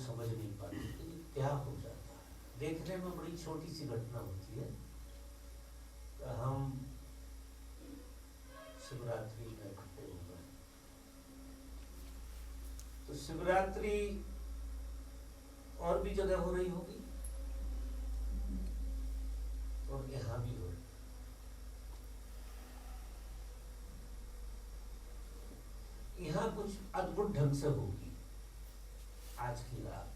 समझ नहीं पाते कि ये क्या हो जाता है। देखने में बड़ी छोटी सी घटना होती है। हम शिवरात्रि में इकट्ठे हो गए, तो शिवरात्रि और भी जगह हो रही होगी और यहाँ भी हो रही। यहाँ कुछ अद्भुत ढंग से होगी आज की रात,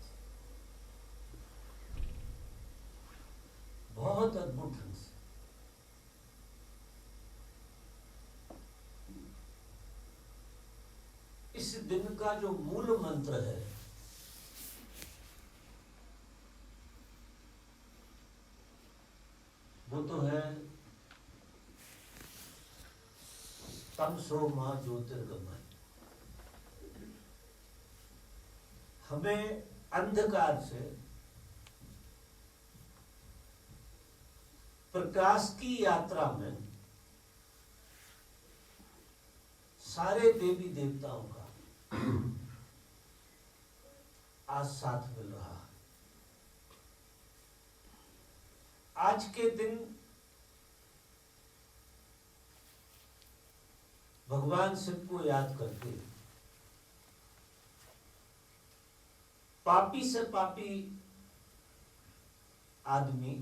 बहुत अद्भुत ढंग से। इस दिन का जो मूल मंत्र है वो तो है तमसो मां ज्योतिर्गमय। हमें अंधकार से प्रकाश की यात्रा में सारे देवी देवताओं का आज साथ मिल रहा है। आज के दिन भगवान शिव को याद करके पापी से पापी आदमी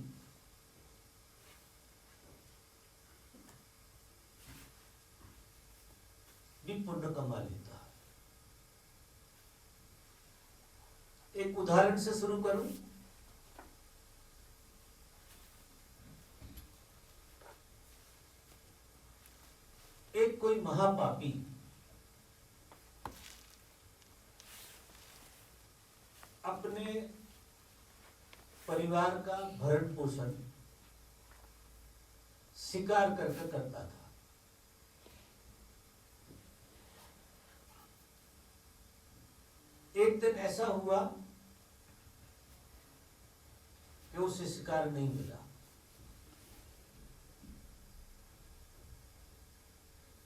भी पुण्य कमा लेता है। एक उदाहरण से शुरू करूं। एक कोई महापापी अपने परिवार का भरण पोषण शिकार करके करता था। एक दिन ऐसा हुआ कि उसे शिकार नहीं मिला,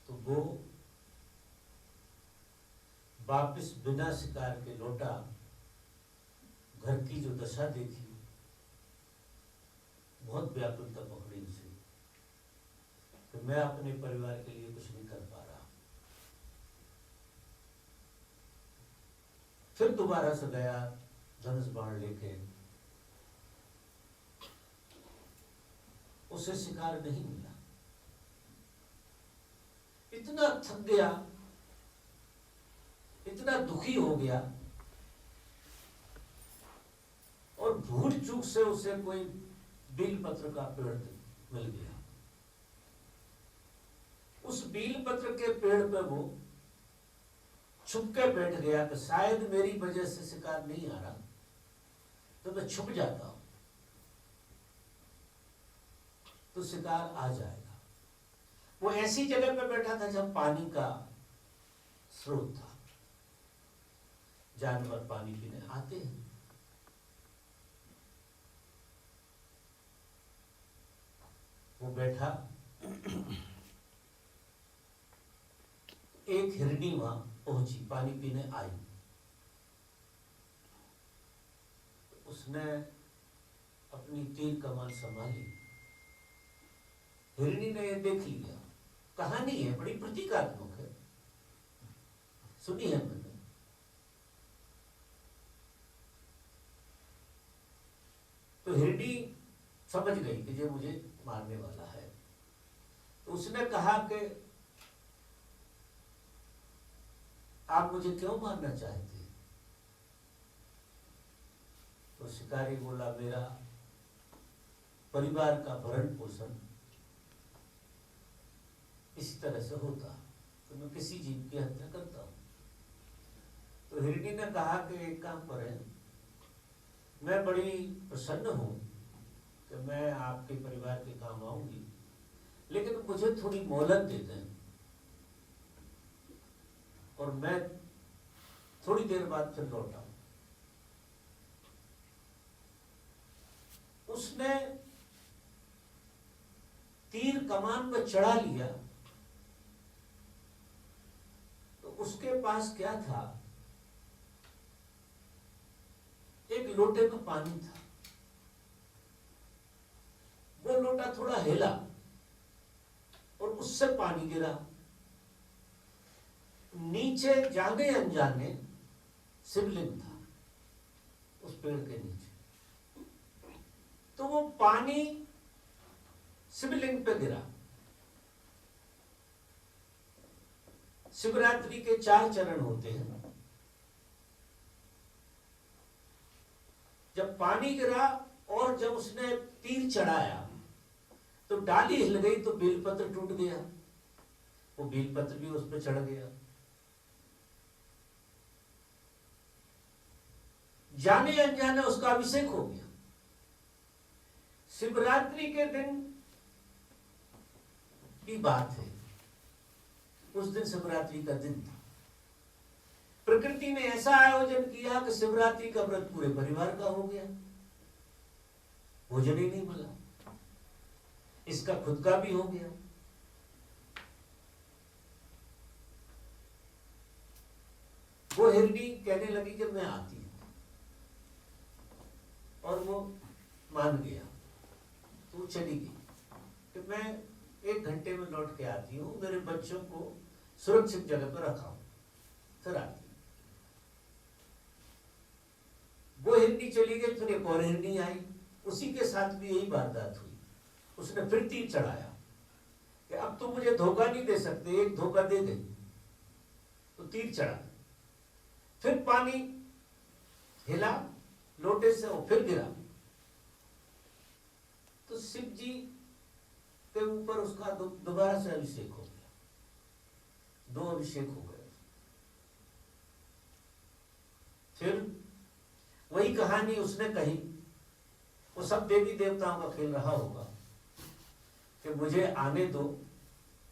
तो वो वापिस बिना शिकार के लौटा। घर की जो दशा देखी, बहुत व्याकुलता पकड़ी उसे कि मैं अपने परिवार के लिए कुछ नहीं कर पा रहा। फिर दोबारा से गया धनुष बाण लेके, उसे शिकार नहीं मिला। इतना थक गया, इतना दुखी हो गया, और भूल चूक से उसे कोई बील पत्र का पेड़ मिल गया। उस बील पत्र के पेड़ पे वो छुप के बैठ गया कि शायद मेरी वजह से शिकार नहीं आ रहा, तो मैं छुप जाता हूं तो शिकार आ जाएगा। वो ऐसी जगह पे बैठा था जहां पानी का स्रोत था, जानवर पानी पीने आते हैं। वो बैठा, एक हिरनी वहां पहुंची, पानी पीने आई। उसने अपनी तीर कमान संभाली। हिरनी ने यह देख लिया। कहानी है बड़ी प्रतीकात्मक है, सुनी है मैंने। तो हिरनी समझ गई कि ये मुझे मारने वाला है। तो उसने कहा कि आप मुझे क्यों मारना चाहते हैं? तो शिकारी बोला, मेरा परिवार का भरण पोषण इस तरह से होता तो मैं किसी जीव की हत्या करता हूं। तो हिरनी ने कहा कि एक काम करें, मैं बड़ी प्रसन्न हूं कि मैं आपके परिवार के काम आऊंगी, लेकिन मुझे थोड़ी मोहलत दे दें और मैं थोड़ी देर बाद फिर लौट आऊं। उसने तीर कमान पर चढ़ा लिया। तो उसके पास क्या था एक लोटे में पानी था, वो लोटा थोड़ा हिला और उससे पानी गिरा। नीचे जाने अनजाने शिवलिंग था उस पेड़ के नीचे, तो वो पानी शिवलिंग पे गिरा। शिवरात्रि के 4 चरण होते हैं। जब पानी गिरा और जब उसने तीर चढ़ाया तो डाली हिल गई, तो बेलपत्र टूट गया, वो बेलपत्र भी उस पर चढ़ गया। जाने अनजाने उसका अभिषेक हो गया। शिवरात्रि के दिन की बात है, उस दिन शिवरात्रि का दिन था। प्रकृति ने ऐसा आयोजन किया कि शिवरात्रि का व्रत पूरे परिवार का हो गया, भोजन ही नहीं मिला, इसका खुद का भी हो गया। वो हिरनी कहने लगी कि मैं आती हूं, और वो मान गया, तो चली गई कि मैं 1 घंटे में लौट के आती हूँ, मेरे बच्चों को सुरक्षित जगह पर रखा हूं, फिर आती। वो हिरनी चली गई, फिर एक और हिरनी आई, उसी के साथ भी यही वारदात हुई। उसने फिर तीर चढ़ाया कि अब तुम मुझे धोखा नहीं दे सकते, एक धोखा दे गई, तो तीर चढ़ा, फिर पानी हिला लोटे से और फिर गिरा, तो शिव जी के ऊपर उसका दोबारा से अभिषेक हो गया, 2 अभिषेक हो गए। फिर वही कहानी उसने कही, वो सब देवी देवताओं का खेल रहा होगा कि मुझे आने दो,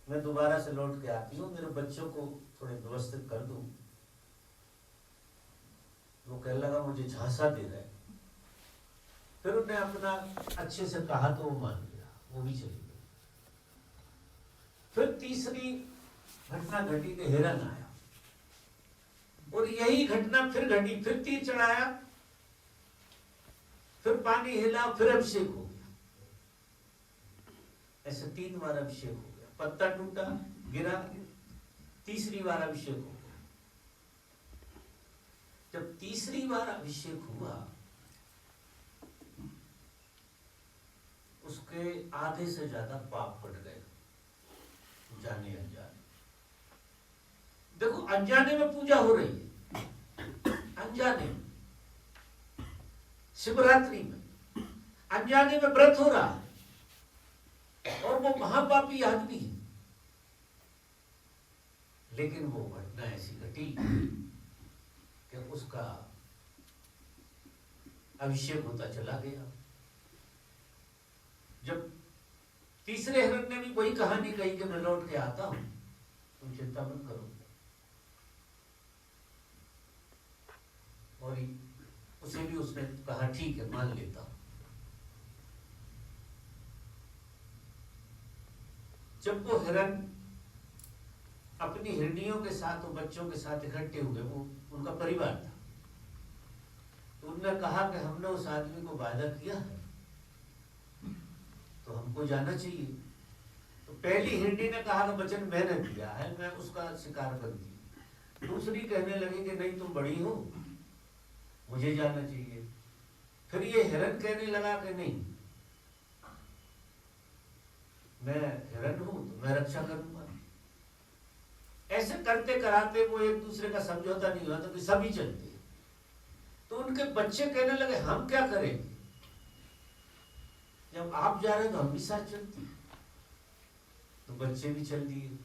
मैं दोबारा से लौट के आती हूँ, मेरे बच्चों को थोड़े व्यवस्थित कर दूं। वो कहने लगा मुझे झांसा दे रहा है। फिर उन्हें अपना अच्छे से कहा तो वो मान गया, वो भी चली गई। फिर तीसरी घटना घटी कि हिरन आया, और यही घटना फिर घटी, फिर तीर चढ़ाया, फिर पानी हिला, फिर अभिषेक हो गया। ऐसे 3 बार अभिषेक हो गया, पत्ता टूटा, गिरा, तीसरी बार अभिषेक हो गया। जब तीसरी बार अभिषेक हुआ, उसके आधे से ज्यादा पाप कट गए, जाने अनजाने। देखो, अनजाने में पूजा हो रही है, अनजाने में शिवरात्रि में अनजाने में व्रत हो रहा है, और वो महापापी आदमी है, लेकिन वो घटना ऐसी घटी कि उसका अभिषेक होता चला गया। जब तीसरे हिरण ने भी वही कहानी कही कि मैं लौट के आता हूं, तुम चिंता मत करो, और उसे भी उसने कहा ठीक है, मान लेता हूं। जब वो हिरण अपनी हिरनियों के साथ और बच्चों के साथ इकट्ठे हुए, वो उनका परिवार था, तो उन्होंने कहा कि हमने उस आदमी को वादा किया है, तो हमको जाना चाहिए। तो पहली हिरनी ने कहा कि वचन मैंने दिया है, मैं उसका शिकार करूंगी। दूसरी कहने लगी कि नहीं, तुम बड़ी हो, मुझे जाना चाहिए। फिर ये हिरण कहने लगा कि नहीं, मैं हिरण हूं तो मैं रक्षा करूंगा। ऐसे करते कराते वो एक दूसरे का समझौता नहीं हुआ, तो कि सभी चलते। तो उनके बच्चे कहने लगे हम क्या करेंगे, जब आप जा रहे हो तो हम भी साथ चलते। तो बच्चे भी चल दिए,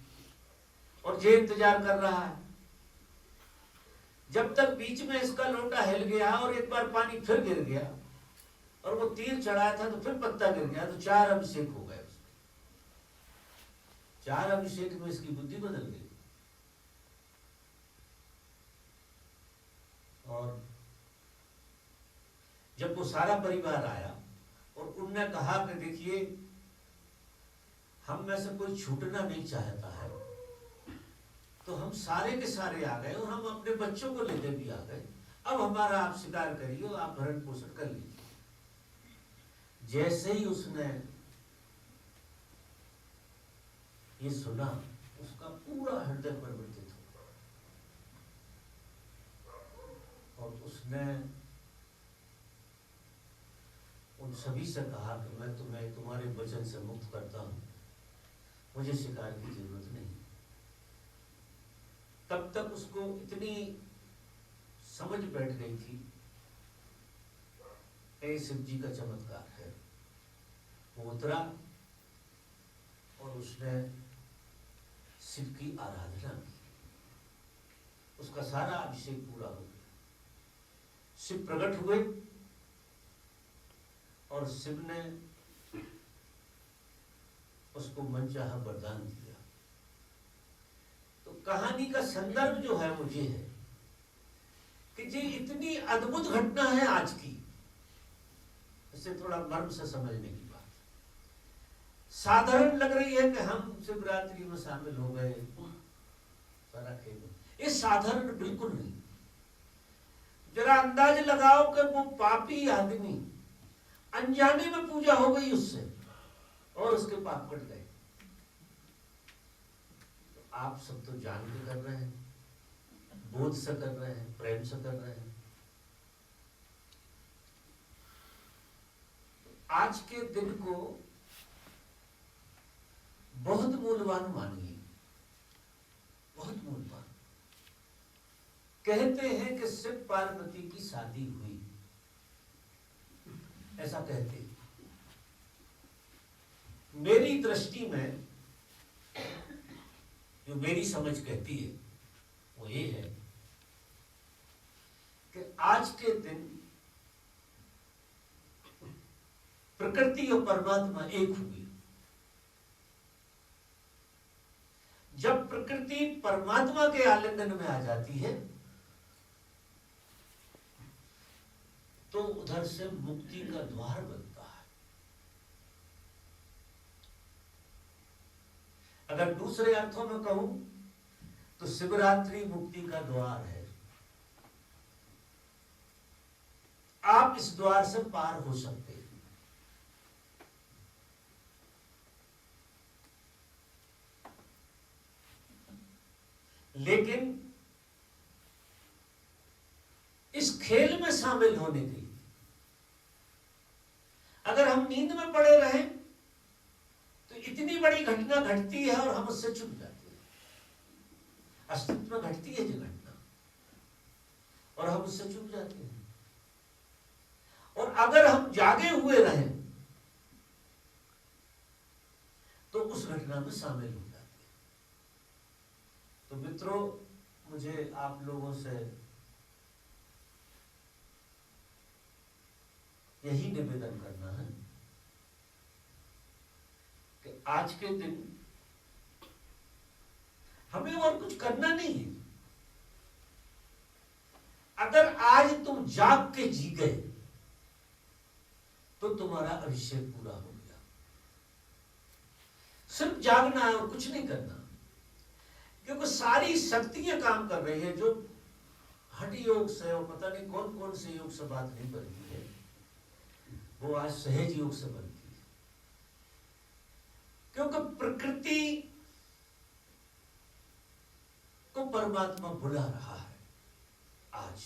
और ये इंतजार कर रहा है जब तक बीच में इसका लोटा हिल गया और एक बार पानी फिर गिर गया, और वो तीर चढ़ाया था तो फिर पत्ता गिर गया, तो 4 अभिषेक हो गए उसके। 4 अभिषेक में इसकी बुद्धि बदल गई। और जब वो सारा परिवार आया और उनने कहा कि देखिए, हम में से कोई छूटना नहीं चाहता है, तो हम सारे के सारे आ गए, और हम अपने बच्चों को लेते भी आ गए, अब हमारा आप शिकार करिए, आप भरण पोषण कर लीजिए। जैसे ही उसने ये सुना, उसका पूरा हृदय परिवर्तित हो और उसने उन सभी से कहा कि मैं तुम्हें तुम्हारे वचन से मुक्त करता हूं, मुझे शिकार की जरूरत नहीं। तब तक उसको इतनी समझ बैठ गई थी, ये शिव जी का चमत्कार है। वो उतरा और उसने शिव की आराधना की, उसका सारा अभिषेक पूरा हो गया। शिव प्रकट हुए और शिव ने उसको मनचाहा वरदान दिया। तो कहानी का संदर्भ जो है वो ये है कि ये इतनी अद्भुत घटना है आज की, इसे थोड़ा मर्म से समझने की बात। साधारण लग रही है कि हम शिवरात्रि में शामिल हो गए, सारा खेल। ये साधारण बिल्कुल नहीं। जरा अंदाज लगाओ कि वो पापी आदमी, अनजाने में पूजा हो गई उससे और उसके पाप कट गए। तो आप सब तो जान के कर रहे हैं, बोध से कर रहे हैं, प्रेम से कर रहे हैं। आज के दिन को बहुत मूल्यवान मानिए, बहुत मूल्यवान। कहते हैं कि शिव पार्वती की शादी हुई, ऐसा कहते हैं। मेरी दृष्टि में जो मेरी समझ कहती है वो ये है कि आज के दिन प्रकृति और परमात्मा एक हुई। जब प्रकृति परमात्मा के आलिंगन में आ जाती है तो उधर से मुक्ति का द्वार बनता है। अगर दूसरे अर्थों में कहूं तो शिवरात्रि मुक्ति का द्वार है। आप इस द्वार से पार हो सकते हैं। लेकिन इस खेल में शामिल होने के लिए अगर हम नींद में पड़े रहें तो इतनी बड़ी घटना घटती है और हम उससे चुप जाते हैं। अस्तित्व में घटती है जो घटना और हम उससे चुप जाते हैं। और अगर हम जागे हुए रहें तो उस घटना में शामिल हो जाते हैं। तो मित्रों, मुझे आप लोगों से यही निवेदन करना है कि आज के दिन हमें और कुछ करना नहीं है। अगर आज तुम जाग के जी गए तो तुम्हारा अभिषेक पूरा हो गया। सिर्फ जागना है और कुछ नहीं करना, क्योंकि सारी शक्तियां काम कर रही है। जो हठ योग से और पता नहीं कौन कौन से योग से बात नहीं बनती है, वो आज सहज योग से बनती है। क्योंकि प्रकृति को परमात्मा बुला रहा है। आज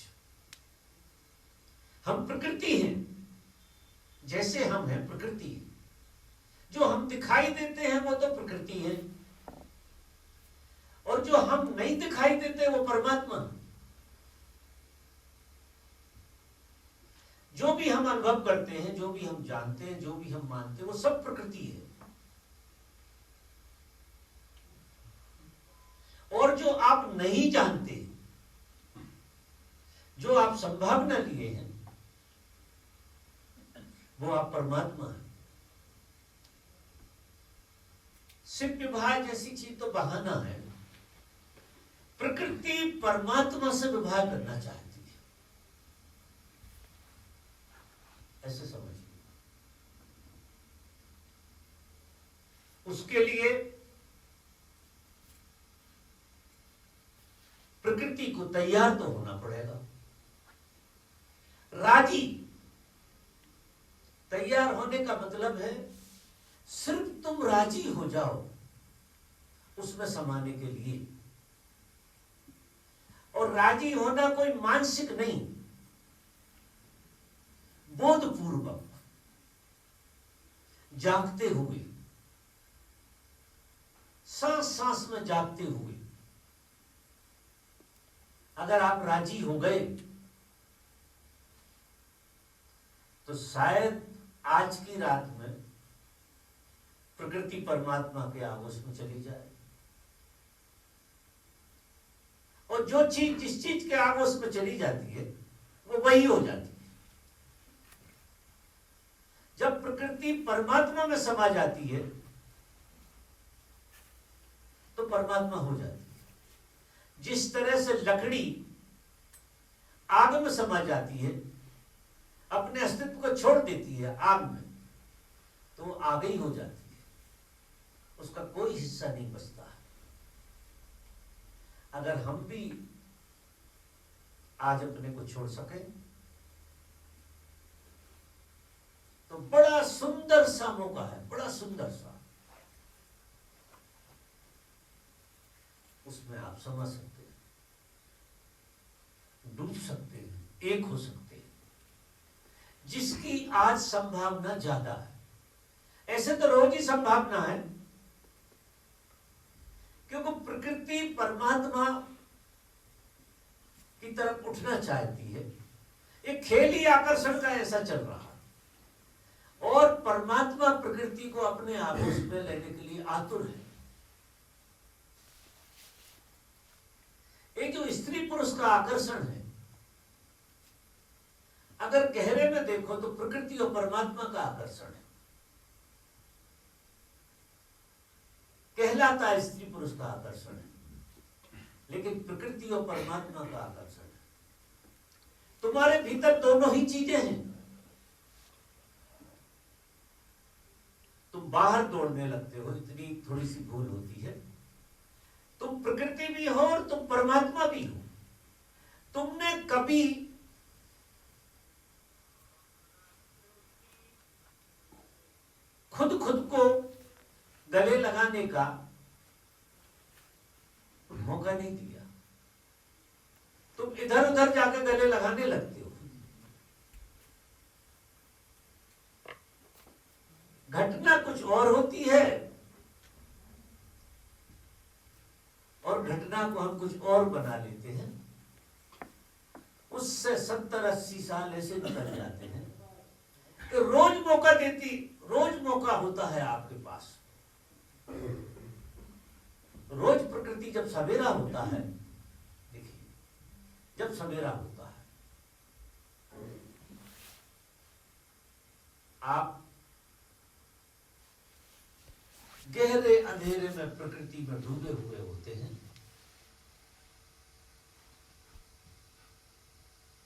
हम प्रकृति हैं, जैसे हम हैं प्रकृति है। जो हम दिखाई देते हैं वो तो प्रकृति है, और जो हम नहीं दिखाई देते वो परमात्मा। जो भी हम अनुभव करते हैं, जो भी हम जानते हैं, जो भी हम मानते हैं, वो सब प्रकृति है। और जो आप नहीं जानते, जो आप संभावना लिए हैं, वो आप परमात्मा है। शिव विवाह जैसी चीज तो बहाना है। प्रकृति परमात्मा से विवाह करना चाहती है, ऐसे समझिए। उसके लिए प्रकृति को तैयार तो होना पड़ेगा। होने का मतलब है सिर्फ तुम राजी हो जाओ उसमें समाने के लिए। और राजी होना कोई मानसिक नहीं, बोधपूर्वक, जागते हुए, सांस सांस में जागते हुए अगर आप राजी हो गए तो शायद आज की रात में प्रकृति परमात्मा के आगोश में चली जाए। और जो चीज जिस चीज के आगोश में चली जाती है वो वही हो जाती है। जब प्रकृति परमात्मा में समा जाती है तो परमात्मा हो जाती है। जिस तरह से लकड़ी आग में समा जाती है, अपने अस्तित्व को छोड़ देती है आग में, तो आग ही हो जाती है, उसका कोई हिस्सा नहीं बचता। अगर हम भी आज अपने को छोड़ सके तो बड़ा सुंदर सा मौका है, बड़ा सुंदर सा। उसमें आप समझ सकते हैं, डूब सकते हैं, एक हो सकते हैं, जिसकी आज संभावना ज्यादा है। ऐसे तो रोज ही संभावना है, क्योंकि प्रकृति परमात्मा की तरफ उठना चाहती है। एक खेल ही आकर्षण का ऐसा चल रहा है और परमात्मा प्रकृति को अपने आगोश में लेने के लिए आतुर है। एक जो स्त्री पुरुष का आकर्षण है, अगर गहरे में देखो तो प्रकृति और परमात्मा का आकर्षण है, कहलाता है स्त्री पुरुष का आकर्षण है, लेकिन प्रकृति और परमात्मा का आकर्षण है। तुम्हारे भीतर दोनों ही चीजें हैं। तुम बाहर दौड़ने लगते हो, इतनी थोड़ी सी भूल होती है। तुम प्रकृति भी हो और तुम परमात्मा भी हो। तुमने कभी खुद को गले लगाने का मौका नहीं दिया। तुम इधर उधर जाकर गले लगाने लगते हो। घटना कुछ और होती है और घटना को हम कुछ और बना लेते हैं। उससे 70-80 साल ऐसे निकल जाते हैं कि रोज मौका होता है आपके पास। रोज प्रकृति जब सवेरा होता है, देखिए जब सवेरा होता है, आप गहरे अंधेरे में प्रकृति में डूबे हुए होते हैं।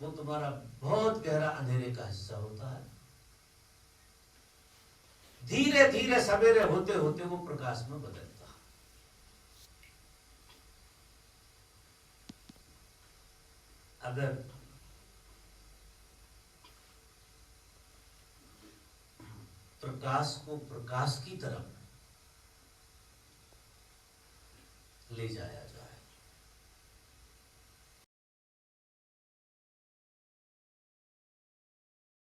वो तुम्हारा बहुत गहरा अंधेरे का हिस्सा होता है। धीरे धीरे सवेरे होते होते वो प्रकाश में बदलता है। अगर प्रकाश को प्रकाश की तरफ ले जाया